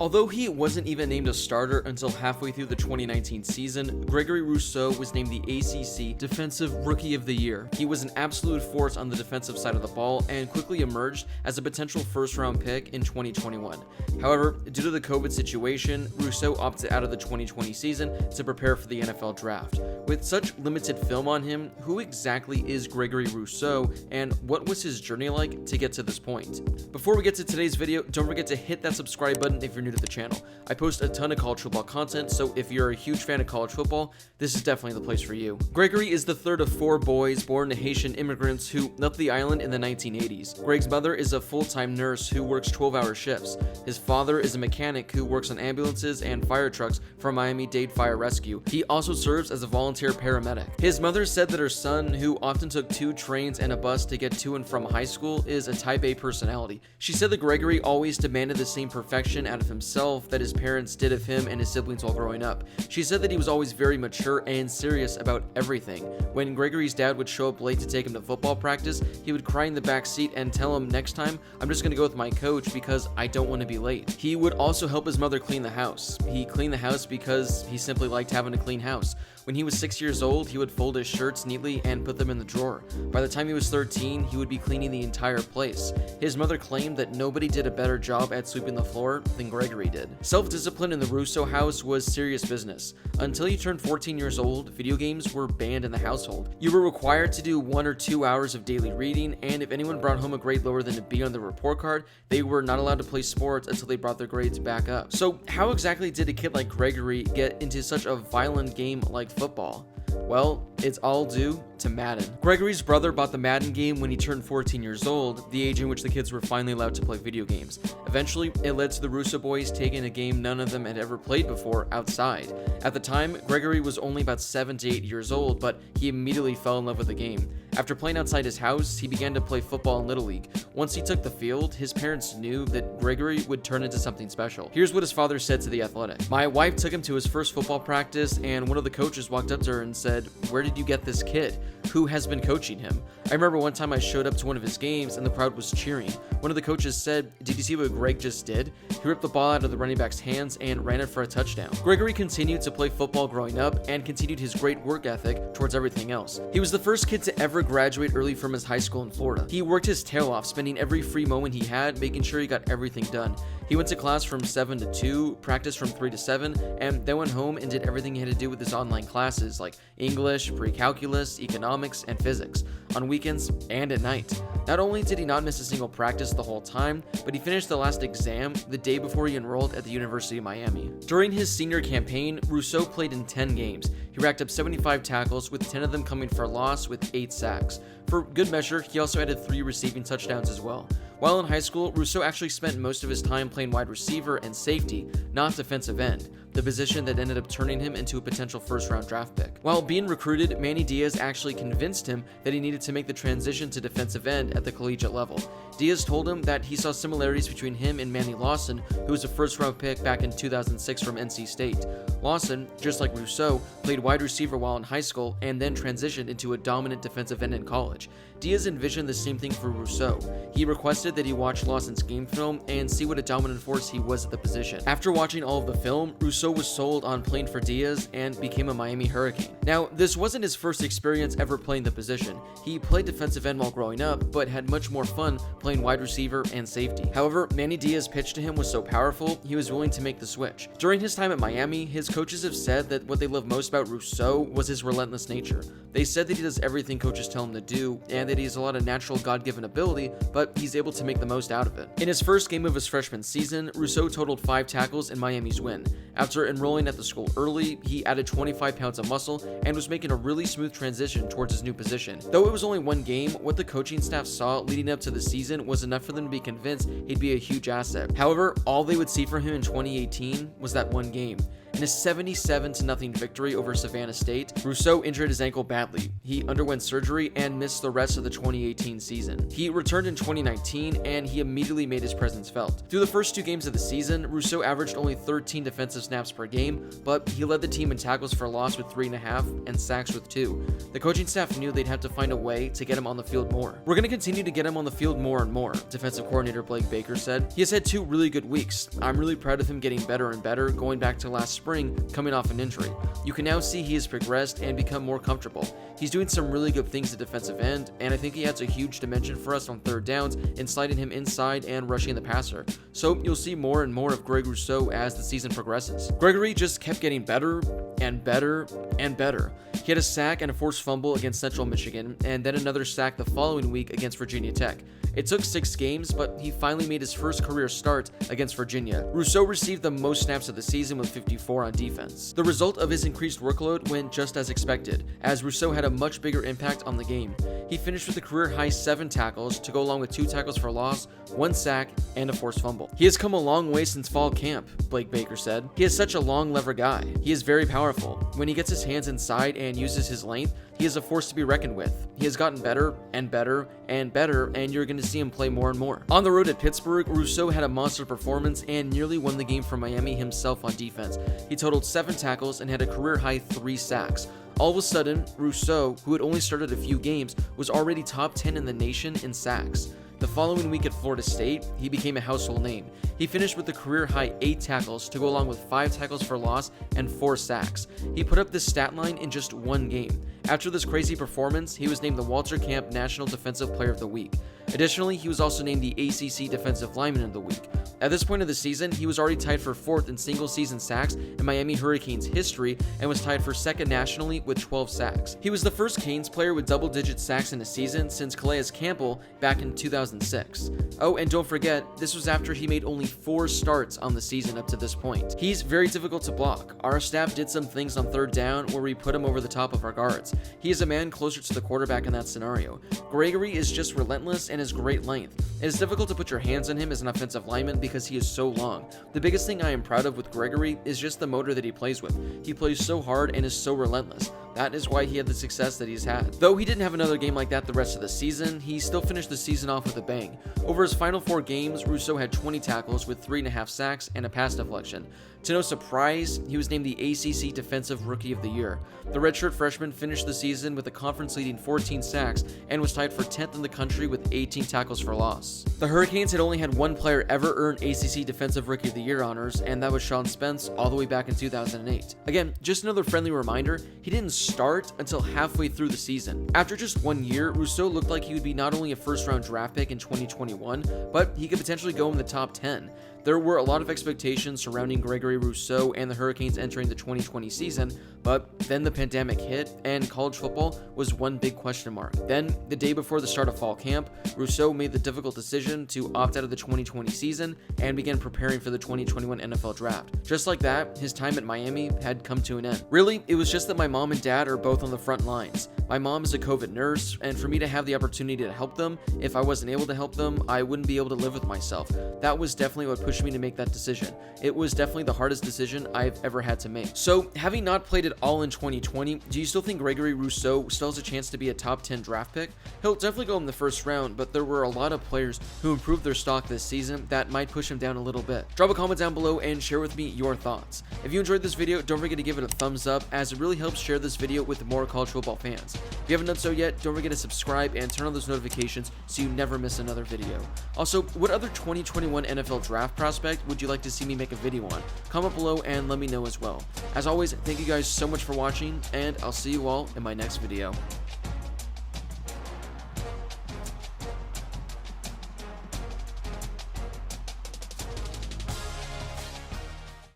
Although he wasn't even named a starter until halfway through the 2019 season, Gregory Rousseau was named the ACC Defensive Rookie of the Year. He was an absolute force on the defensive side of the ball and quickly emerged as a potential first-round pick in 2021. However, due to the COVID situation, Rousseau opted out of the 2020 season to prepare for the NFL draft. With such limited film on him, who exactly is Gregory Rousseau, and what was his journey like to get to this point? Before we get to today's video, don't forget to hit that subscribe button if you're new to the channel. I post a ton of college football content, so if you're a huge fan of college football, this is definitely the place for you. Gregory is the third of 4 boys born to Haitian immigrants who left the island in the 1980s. Greg's mother is a full-time nurse who works 12-hour shifts. His father is a mechanic who works on ambulances and fire trucks for Miami-Dade Fire Rescue. He also serves as a volunteer paramedic. His mother said that her son, who often took 2 trains and a bus to get to and from high school, is a type A personality. She said that Gregory always demanded the same perfection out of himself that his parents did of him and his siblings while growing up. She said that he was always very mature and serious about everything. When Gregory's dad would show up late to take him to football practice, he would cry in the back seat and tell him, "Next time, I'm just going to go with my coach because I don't want to be late." He would also help his mother clean the house. He cleaned the house because he simply liked having a clean house. When he was 6 years old, he would fold his shirts neatly and put them in the drawer. By the time he was 13, he would be cleaning the entire place. His mother claimed that nobody did a better job at sweeping the floor than Gregory did. Self-discipline in the Rousseau house was serious business. Until you turned 14 years old, video games were banned in the household. You were required to do 1 or 2 hours of daily reading, and if anyone brought home a grade lower than a B on the report card, they were not allowed to play sports until they brought their grades back up. So how exactly did a kid like Gregory get into such a violent game like football? Well, it's all due to Madden. Gregory's brother bought the Madden game when he turned 14 years old, the age in which the kids were finally allowed to play video games. Eventually, it led to the Rousseau boys taking a game none of them had ever played before outside. At the time, Gregory was only about 7 to 8 years old, but he immediately fell in love with the game. After playing outside his house, he began to play football in Little League. Once he took the field, his parents knew that Gregory would turn into something special. Here's what his father said to The Athletic. "My wife took him to his first football practice, and one of the coaches walked up to her and said, 'Where did you get this kid? Who has been coaching him?' I remember one time I showed up to one of his games and the crowd was cheering. One of the coaches said, 'Did you see what Greg just did?' He ripped the ball out of the running back's hands and ran it for a touchdown." Gregory continued to play football growing up and continued his great work ethic towards everything else. He was the first kid to ever graduate early from his high school in Florida. He worked his tail off, spending every free moment he had making sure he got everything done. He went to class from 7 to 2, practiced from 3 to 7, and then went home and did everything he had to do with his online classes like English, pre-calculus, economics, and physics, on weekends and at night. Not only did he not miss a single practice the whole time, but he finished the last exam the day before he enrolled at the University of Miami. During his senior campaign, Rousseau played in 10 games. He racked up 75 tackles, with 10 of them coming for a loss with 8 sacks. For good measure, he also added 3 receiving touchdowns as well. While in high school, Rousseau actually spent most of his time playing wide receiver and safety, not defensive end, the position that ended up turning him into a potential first-round draft pick. While being recruited, Manny Diaz actually convinced him that he needed to make the transition to defensive end at the collegiate level. Diaz told him that he saw similarities between him and Manny Lawson, who was a first-round pick back in 2006 from NC State. Lawson, just like Rousseau, played wide receiver while in high school and then transitioned into a dominant defensive end in college. Diaz envisioned the same thing for Rousseau. He requested that he watch Lawson's game film and see what a dominant force he was at the position. After watching all of the film, Rousseau was sold on playing for Diaz and became a Miami Hurricane. Now, this wasn't his first experience ever playing the position. He played defensive end while growing up, but had much more fun playing wide receiver and safety. However, Manny Diaz's pitch to him was so powerful, he was willing to make the switch. During his time at Miami, his coaches have said that what they love most about Rousseau was his relentless nature. They said that he does everything coaches tell him to do, and that he has a lot of natural God-given ability, but he's able to make the most out of it. In his first game of his freshman season, Rousseau totaled 5 tackles in Miami's win. After enrolling at the school early, he added 25 pounds of muscle and was making a really smooth transition towards his new position. Though it was only one game, what the coaching staff saw leading up to the season was enough for them to be convinced he'd be a huge asset. However, all they would see from him in 2018 was that one game. In a 77-0 victory over Savannah State, Rousseau injured his ankle badly. He underwent surgery and missed the rest of the 2018 season. He returned in 2019, and he immediately made his presence felt. Through the first 2 games of the season, Rousseau averaged only 13 defensive snaps per game, but he led the team in tackles for loss with 3.5 and sacks with 2. The coaching staff knew they'd have to find a way to get him on the field more. "We're going to continue to get him on the field more and more," defensive coordinator Blake Baker said. "He has had 2 really good weeks. I'm really proud of him getting better and better going back to last spring coming off an injury. You can now see he has progressed and become more comfortable. He's doing some really good things at defensive end, and I think he adds a huge dimension for us on third downs in sliding him inside and rushing the passer. So you'll see more and more of Greg Rousseau as the season progresses." Gregory just kept getting better and better and better. He had a sack and a forced fumble against Central Michigan, and then another sack the following week against Virginia Tech. It took 6 games, but he finally made his first career start against Virginia. Rousseau received the most snaps of the season with 54 on defense. The result of his increased workload went just as expected, as Rousseau had a much bigger impact on the game. He finished with a career-high 7 tackles to go along with 2 tackles for loss, 1 sack, and a forced fumble. "He has come a long way since fall camp," Blake Baker said. "He is such a long lever guy. He is very powerful. When he gets his hands inside and uses his length, he is a force to be reckoned with. He has gotten better and better and better, and you're going to see him play more and more." On the road at Pittsburgh, Rousseau had a monster performance and nearly won the game for Miami himself on defense. He totaled 7 tackles and had a career-high 3 sacks. All of a sudden, Rousseau, who had only started a few games, was already top 10 in the nation in sacks. The following week at Florida State, he became a household name. He finished with a career-high 8 tackles to go along with 5 tackles for loss and 4 sacks. He put up this stat line in just 1 game. After this crazy performance, he was named the Walter Camp National Defensive Player of the Week. Additionally, he was also named the ACC Defensive Lineman of the Week. At this point of the season, he was already tied for 4th in single-season sacks in Miami Hurricanes history and was tied for 2nd nationally with 12 sacks. He was the first Canes player with double-digit sacks in a season since Calais Campbell back in 2006. Oh, and don't forget, this was after he made only 4 starts on the season up to this point. He's very difficult to block. Our staff did some things on third down where we put him over the top of our guards. He is a man closer to the quarterback in that scenario. Gregory is just relentless and has great length. It is difficult to put your hands on him as an offensive lineman because he is so long. The biggest thing I am proud of with Gregory is just the motor that he plays with. He plays so hard and is so relentless. That is why he had the success that he's had. Though he didn't have another game like that the rest of the season, he still finished the season off with a bang. Over his final 4 games, Rousseau had 20 tackles with 3.5 sacks and a pass deflection. To no surprise, he was named the ACC Defensive Rookie of the Year. The redshirt freshman finished the season with a conference-leading 14 sacks and was tied for 10th in the country with 18 tackles for loss. The Hurricanes had only had 1 player ever earn ACC Defensive Rookie of the Year honors, and that was Sean Spence all the way back in 2008. Again, just another friendly reminder, he didn't start until halfway through the season. After just 1 year, Rousseau looked like he would be not only a first-round draft pick in 2021, but he could potentially go in the top 10. There were a lot of expectations surrounding Gregory Rousseau and the Hurricanes entering the 2020 season, but then the pandemic hit and college football was one big question mark. Then, the day before the start of fall camp, Rousseau made the difficult decision to opt out of the 2020 season and began preparing for the 2021 NFL draft. Just like that, his time at Miami had come to an end. Really, it was just that my mom and dad are both on the front lines. My mom is a COVID nurse, and for me to have the opportunity to help them, if I wasn't able to help them, I wouldn't be able to live with myself. That was definitely what pushed me to make that decision. It was definitely the hardest decision I've ever had to make. So, having not played at all in 2020, do you still think Gregory Rousseau still has a chance to be a top 10 draft pick? He'll definitely go in the first round, but there were a lot of players who improved their stock this season that might push him down a little bit. Drop a comment down below and share with me your thoughts. If you enjoyed this video, don't forget to give it a thumbs up, as it really helps share this video with more college football fans. If you haven't done so yet, don't forget to subscribe and turn on those notifications so you never miss another video. Also, what other 2021 NFL draft prospect would you like to see me make a video on? Comment below and let me know as well. As always, thank you guys so much for watching, and I'll see you all in my next video.